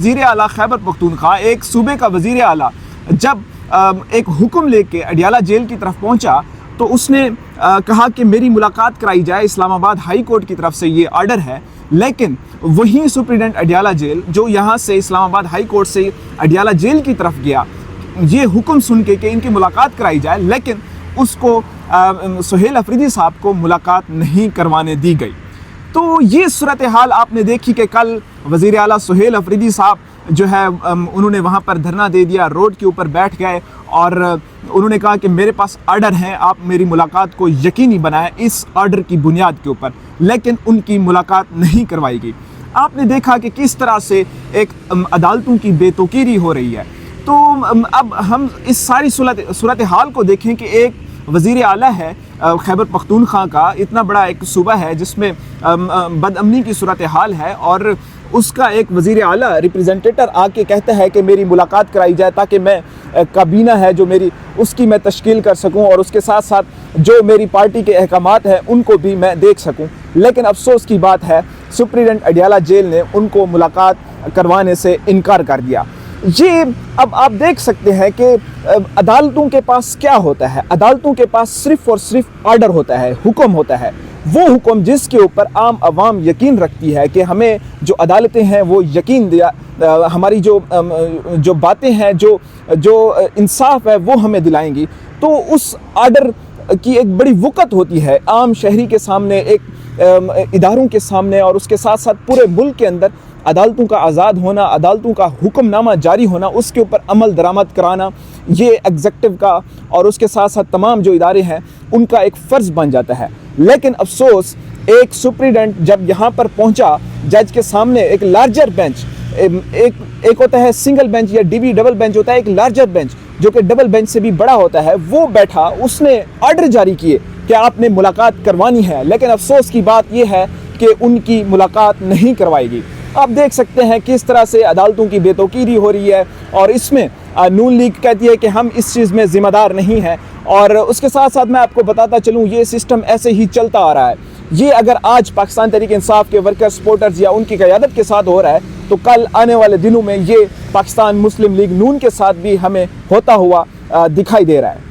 وزیر اعلیٰ خیبر پختونخوا، ایک صوبے کا وزیر اعلیٰ جب ایک حکم لے کے اڈیالہ جیل کی طرف پہنچا تو اس نے کہا کہ میری ملاقات کرائی جائے، اسلام آباد ہائی کورٹ کی طرف سے یہ آرڈر ہے، لیکن وہیں سپرنٹینڈنٹ اڈیالہ جیل جو یہاں سے اسلام آباد ہائی کورٹ سے اڈیالہ جیل کی طرف گیا یہ حکم سن کے کہ ان کی ملاقات کرائی جائے، لیکن اس کو سہیل افریدی صاحب کو ملاقات نہیں کروانے دی گئی۔ تو یہ صورتحال آپ نے دیکھی کہ کل وزیر اعلیٰ سہیل افریدی صاحب جو ہے انہوں نے وہاں پر دھرنا دے دیا، روڈ کے اوپر بیٹھ گئے اور انہوں نے کہا کہ میرے پاس آرڈر ہیں، آپ میری ملاقات کو یقینی بنائیں اس آرڈر کی بنیاد کے اوپر، لیکن ان کی ملاقات نہیں کروائی گئی۔ آپ نے دیکھا کہ کس طرح سے ایک عدالتوں کی بے توقیری ہو رہی ہے۔ تو اب ہم اس ساری صورتحال کو دیکھیں کہ ایک وزیر اعلیٰ ہے خیبر پختونخوا کا، اتنا بڑا ایک صوبہ ہے جس میں بد امنی کی صورتحال ہے، اور اس کا ایک وزیر اعلیٰ ریپریزنٹیٹر آ کے کہتا ہے کہ میری ملاقات کرائی جائے تاکہ میں کابینہ ہے جو میری اس کی میں تشکیل کر سکوں اور اس کے ساتھ ساتھ جو میری پارٹی کے احکامات ہیں ان کو بھی میں دیکھ سکوں۔ لیکن افسوس کی بات ہے سپرنٹینڈنٹ اڈیالہ جیل نے ان کو ملاقات کروانے سے انکار کر دیا۔ یہ اب آپ دیکھ سکتے ہیں کہ عدالتوں کے پاس کیا ہوتا ہے، عدالتوں کے پاس صرف اور صرف آرڈر ہوتا ہے، حکم ہوتا ہے، وہ حکم جس کے اوپر عام عوام یقین رکھتی ہے کہ ہمیں جو عدالتیں ہیں وہ یقین دیا، ہماری جو باتیں ہیں جو انصاف ہے وہ ہمیں دلائیں گی۔ تو اس آرڈر کی ایک بڑی وقت ہوتی ہے عام شہری کے سامنے، ایک اداروں کے سامنے، اور اس کے ساتھ ساتھ پورے ملک کے اندر عدالتوں کا آزاد ہونا، عدالتوں کا حکم نامہ جاری ہونا، اس کے اوپر عمل درآمد کرانا، یہ ایگزیکٹو کا اور اس کے ساتھ ساتھ تمام جو ادارے ہیں ان کا ایک فرض بن جاتا ہے۔ لیکن افسوس ایک سپرنٹینڈنٹ جب یہاں پر پہنچا جج کے سامنے، ایک لارجر بینچ، ایک ہوتا ہے سنگل بینچ یا ڈی بی ڈبل بینچ ہوتا ہے، ایک لارجر بینچ جو کہ ڈبل بینچ سے بھی بڑا ہوتا ہے، وہ بیٹھا، اس نے آرڈر جاری کیے کہ آپ نے ملاقات کروانی ہے، لیکن افسوس کی بات یہ ہے کہ ان کی ملاقات نہیں کروائی گئی۔ آپ دیکھ سکتے ہیں کس طرح سے عدالتوں کی بے توقیری ہو رہی ہے، اور اس میں نون لیگ کہتی ہے کہ ہم اس چیز میں ذمہ دار نہیں ہیں، اور اس کے ساتھ ساتھ میں آپ کو بتاتا چلوں یہ سسٹم ایسے ہی چلتا آ رہا ہے۔ یہ اگر آج پاکستان تحریک انصاف کے ورکر سپورٹرز یا ان کی قیادت کے ساتھ ہو رہا ہے تو کل آنے والے دنوں میں یہ پاکستان مسلم لیگ نون کے ساتھ بھی ہمیں ہوتا ہوا دکھائی دے رہا ہے۔